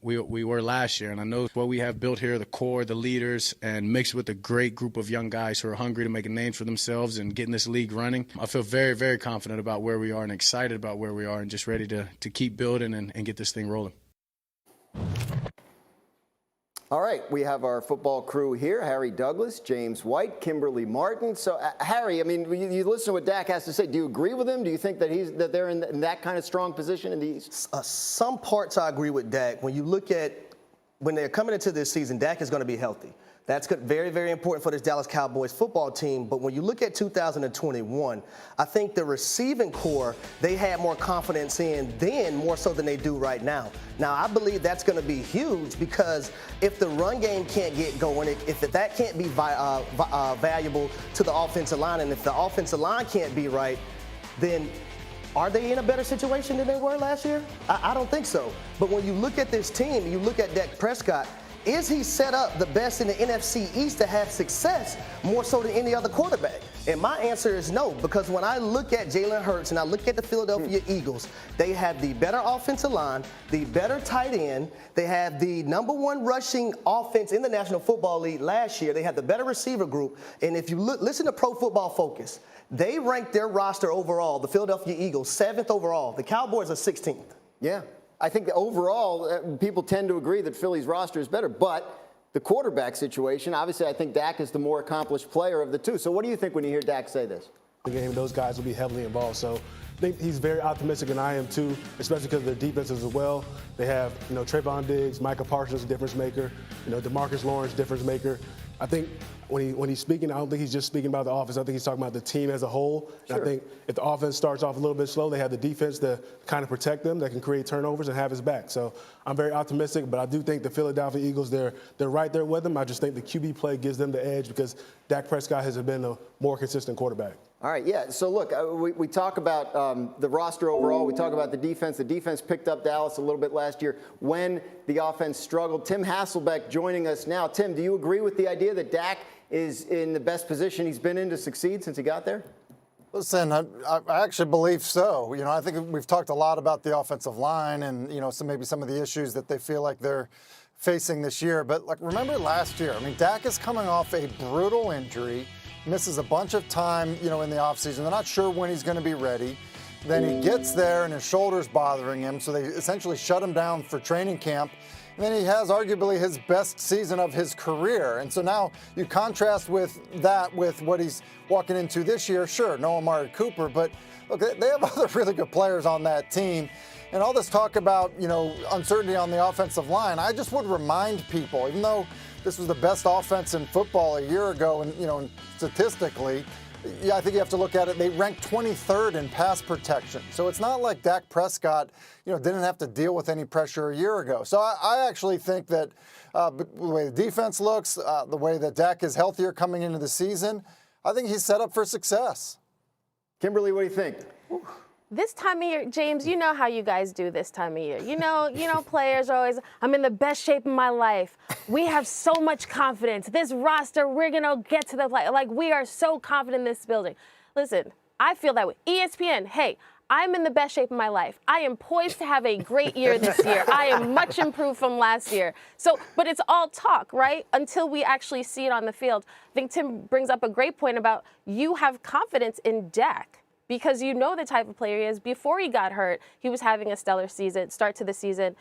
we were last year. And I know what we have built here, the core, the leaders, and mixed with a great group of young guys who are hungry to make a name for themselves and getting this league running. I feel very, very confident about where we are and excited about where we are and just ready to keep building and get this thing rolling. All right, we have our football crew here, Harry Douglas, James White, Kimberly Martin. So, Harry, I mean, you listen to what Dak has to say. Do you agree with him? Do you think that they're in that kind of strong position in the East? Some parts I agree with Dak. When you look at when they're coming into this season, Dak is going to be healthy. That's very, very important for this Dallas Cowboys football team. But when you look at 2021, I think the receiving core, they had more confidence in then more so than they do right now. Now, I believe that's going to be huge because if the run game can't get going, if that can't be valuable to the offensive line, and if the offensive line can't be right, then are they in a better situation than they were last year? I don't think so. But when you look at this team, you look at Dak Prescott, is he set up the best in the NFC East to have success more so than any other quarterback? And my answer is no, because when I look at Jalen Hurts and I look at the Philadelphia Eagles, they have the better offensive line, the better tight end, they have the #1 rushing offense in the National Football League last year, they have the better receiver group, and if you listen to Pro Football Focus, they ranked their roster overall, the Philadelphia Eagles, 7th overall. The Cowboys are 16th. Yeah. I think that overall, people tend to agree that Philly's roster is better. But the quarterback situation, obviously, I think Dak is the more accomplished player of the two. So what do you think when you hear Dak say this? The game, those guys will be heavily involved. So I think he's very optimistic, and I am too, especially because of their defenses as well. They have, Trayvon Diggs, Micah Parsons, difference maker, DeMarcus Lawrence, difference maker. I think when he's speaking, I don't think he's just speaking about the offense. I think he's talking about the team as a whole. Sure. I think if the offense starts off a little bit slow, they have the defense to kind of protect them, that can create turnovers and have his back. So I'm very optimistic, but I do think the Philadelphia Eagles, they're right there with them. I just think the QB play gives them the edge because Dak Prescott has been a more consistent quarterback. All right, yeah. So, look, we talk about the roster overall. We talk about the defense. The defense picked up Dallas a little bit last year when the offense struggled. Tim Hasselbeck joining us now. Tim, do you agree with the idea that Dak is in the best position he's been in to succeed since he got there? Listen, I actually believe so. I think we've talked a lot about the offensive line and, maybe some of the issues that they feel like they're facing this year. But, remember last year? I mean, Dak is coming off a brutal injury, misses a bunch of time, in the offseason. They're not sure when he's going to be ready. Then he gets there and his shoulder's bothering him, so they essentially shut him down for training camp. And then he has arguably his best season of his career. And so now you contrast with that with what he's walking into this year. Sure, no Amari Cooper, but look, they have other really good players on that team. And all this talk about, uncertainty on the offensive line, I just would remind people, even though this was the best offense in football a year ago, and statistically, I think you have to look at it. They ranked 23rd in pass protection. So it's not like Dak Prescott, didn't have to deal with any pressure a year ago. So I actually think that the way the defense looks, the way that Dak is healthier coming into the season, I think he's set up for success. Kimberly, what do you think? This time of year, James, you know how you guys do this time of year. Players are always, I'm in the best shape of my life. We have so much confidence. This roster, we're going to get to the play. We are so confident in this building. Listen, I feel that way. ESPN, hey, I'm in the best shape of my life. I am poised to have a great year this year. I am much improved from last year. But it's all talk, right? Until we actually see it on the field. I think Tim brings up a great point about you have confidence in Dak. Because you know the type of player he is. Before he got hurt, he was having a stellar start to the season.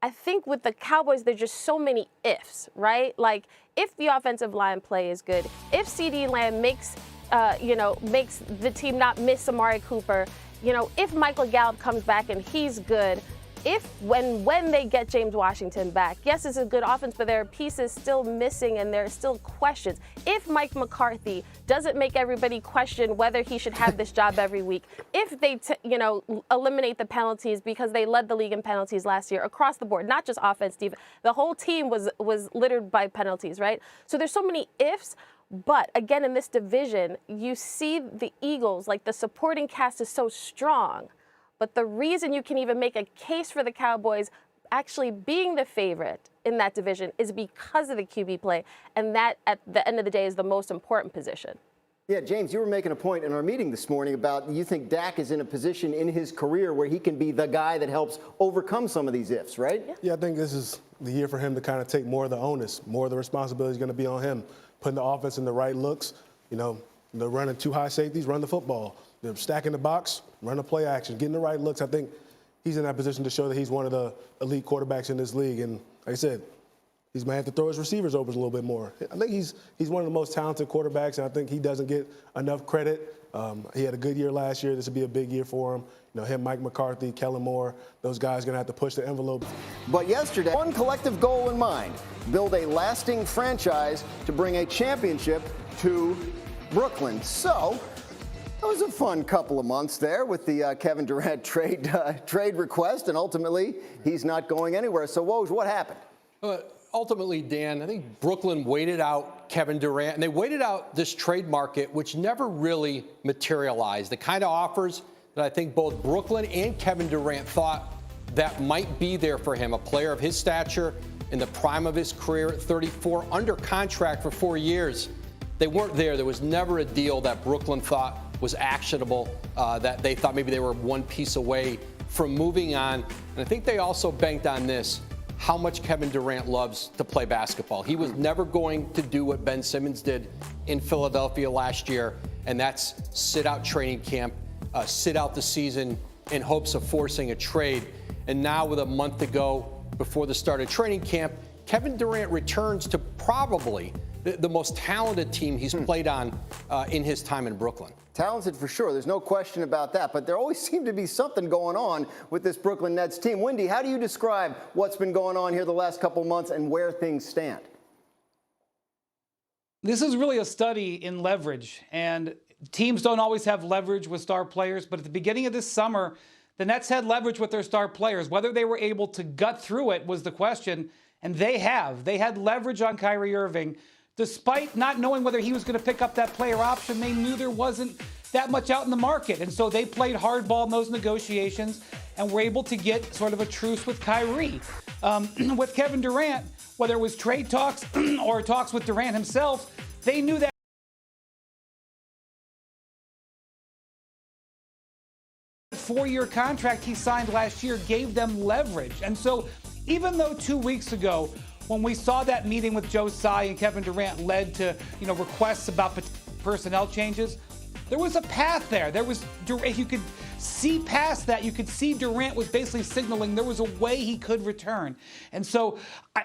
I think with the Cowboys, there's just so many ifs, right? If the offensive line play is good, if CeeDee Lamb makes the team not miss Amari Cooper, if Michael Gallup comes back and he's good, when they get James Washington back, yes, it's a good offense, but there are pieces still missing and there are still questions. If Mike McCarthy doesn't make everybody question whether he should have this job every week, if they, eliminate the penalties because they led the league in penalties last year across the board, not just offense, defense, the whole team was littered by penalties, right? So there's so many ifs. But again, in this division, you see the Eagles, the supporting cast is so strong. But the reason you can even make a case for the Cowboys actually being the favorite in that division is because of the QB play. And that, at the end of the day, is the most important position. Yeah, James, you were making a point in our meeting this morning about you think Dak is in a position in his career where he can be the guy that helps overcome some of these ifs, right? Yeah, I think this is the year for him to kind of take more of the onus, more of the responsibility is going to be on him, putting the offense in the right looks, they're running 2 high safeties, run the football. They're stacking the box, run the play action, getting the right looks. I think he's in that position to show that he's one of the elite quarterbacks in this league. And like I said, he's going to have to throw his receivers open a little bit more. I think he's one of the most talented quarterbacks, and I think he doesn't get enough credit. He had a good year last year. This will be a big year for him. Him, Mike McCarthy, Kellen Moore, those guys are going to have to push the envelope. But yesterday, one collective goal in mind, build a lasting franchise to bring a championship to Brooklyn. So it was a fun couple of months there with the Kevin Durant trade request, and ultimately he's not going anywhere. So, Woj, what happened? Ultimately, Dan, I think Brooklyn waited out Kevin Durant, and they waited out this trade market, which never really materialized. The kind of offers that I think both Brooklyn and Kevin Durant thought that might be there for him, a player of his stature in the prime of his career at 34, under contract for 4 years. They weren't there. There was never a deal that Brooklyn thought was actionable, that they thought maybe they were one piece away from moving on. And I think they also banked on this, how much Kevin Durant loves to play basketball. He was never going to do what Ben Simmons did in Philadelphia last year, and that's sit out training camp, sit out the season in hopes of forcing a trade. And now with a month to go before the start of training camp, Kevin Durant returns to probably the most talented team he's played on in his time in Brooklyn. Talented for sure. There's no question about that. But there always seemed to be something going on with this Brooklyn Nets team. Wendy, how do you describe what's been going on here the last couple months and where things stand? This is really a study in leverage. And teams don't always have leverage with star players. But at the beginning of this summer, the Nets had leverage with their star players. Whether they were able to gut through it was the question. And they have. They had leverage on Kyrie Irving. Despite not knowing whether he was going to pick up that player option, they knew there wasn't that much out in the market. And so they played hardball in those negotiations and were able to get sort of a truce with Kyrie. With Kevin Durant, whether it was trade talks or talks with Durant himself, they knew that 4-year contract he signed last year gave them leverage. And so even though 2 weeks ago, when we saw that meeting with Joe Tsai and Kevin Durant led to, requests about personnel changes, there was a path there. You could see past that. You could see Durant was basically signaling there was a way he could return. And so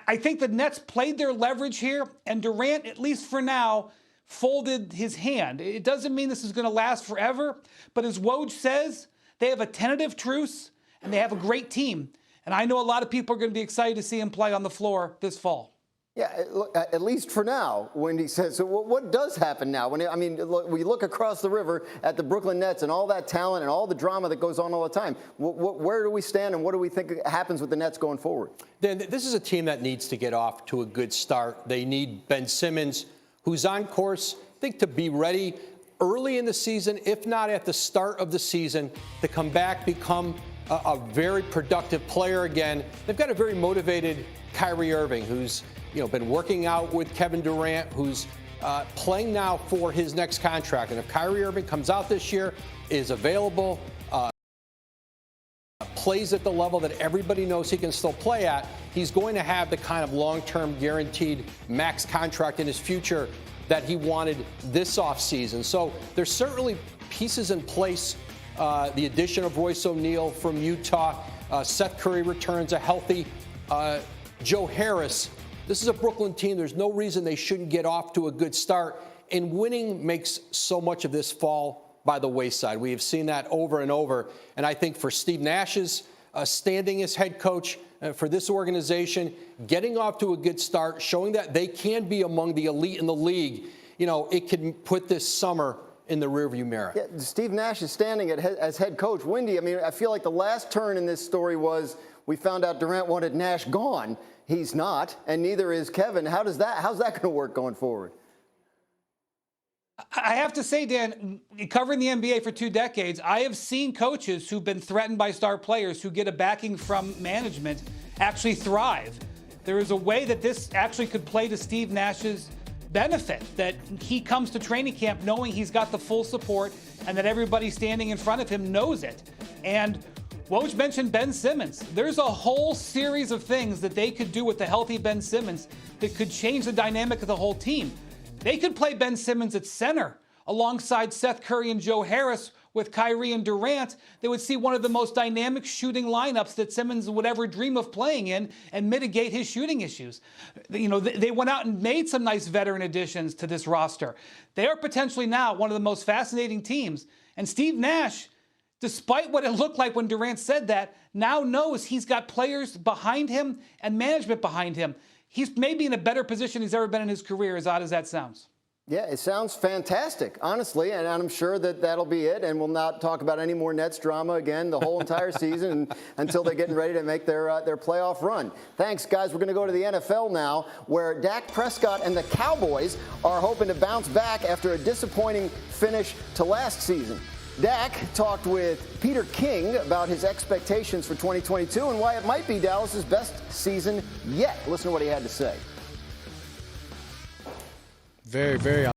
I think the Nets played their leverage here, and Durant, at least for now, folded his hand. It doesn't mean this is going to last forever, but as Woj says, they have a tentative truce, and they have a great team. And I know a lot of people are going to be excited to see him play on the floor this fall. Yeah, at least for now, Wendy says. So what does happen now? We look across the river at the Brooklyn Nets and all that talent and all the drama that goes on all the time. Where do we stand, and what do we think happens with the Nets going forward? Then this is a team that needs to get off to a good start. They need Ben Simmons, who's on course, I think, to be ready early in the season, if not at the start of the season, to come back, become a very productive player again. They've got a very motivated Kyrie Irving, who's been working out with Kevin Durant, who's playing now for his next contract. And if Kyrie Irving comes out this year, is available, plays at the level that everybody knows he can still play at, he's going to have the kind of long-term guaranteed max contract in his future that he wanted this offseason. So there's certainly pieces in place. The addition of Royce O'Neal from Utah. Seth Curry returns a healthy Joe Harris. This is a Brooklyn team. There's no reason they shouldn't get off to a good start. And winning makes so much of this fall by the wayside. We have seen that over and over. And I think for Steve Nash's standing as head coach for this organization, getting off to a good start, showing that they can be among the elite in the league, it can put this summer in the rearview mirror. Yeah, Steve Nash is standing as head coach. Wendy, I feel like the last turn in this story was we found out Durant wanted Nash gone. He's not, and neither is Kevin. How's that going to work going forward? I have to say, Dan, covering the NBA for 2 decades, I have seen coaches who've been threatened by star players who get a backing from management actually thrive. There is a way that this actually could play to Steve Nash's benefit that he comes to training camp knowing he's got the full support and that everybody standing in front of him knows it. And Woj mentioned Ben Simmons. There's a whole series of things that they could do with the healthy Ben Simmons that could change the dynamic of the whole team. They could play Ben Simmons at center alongside Seth Curry and Joe Harris with Kyrie and Durant. They would see one of the most dynamic shooting lineups that Simmons would ever dream of playing in and mitigate his shooting issues. You know, they went out and made some nice veteran additions to this roster. They are potentially now one of the most fascinating teams. And Steve Nash, despite what it looked like when Durant said that, now knows he's got players behind him and management behind him. He's maybe in a better position he's ever been in his career, as odd as that sounds. Yeah, it sounds fantastic, honestly, and I'm sure that that'll be it, and we'll not talk about any more Nets drama again the whole entire season until they're getting ready to make their playoff run. Thanks, guys. We're going to go to the NFL now, where Dak Prescott and the Cowboys are hoping to bounce back after a disappointing finish to last season. Dak talked with Peter King about his expectations for 2022 and why it might be Dallas's best season yet. Listen to what he had to say. Very, very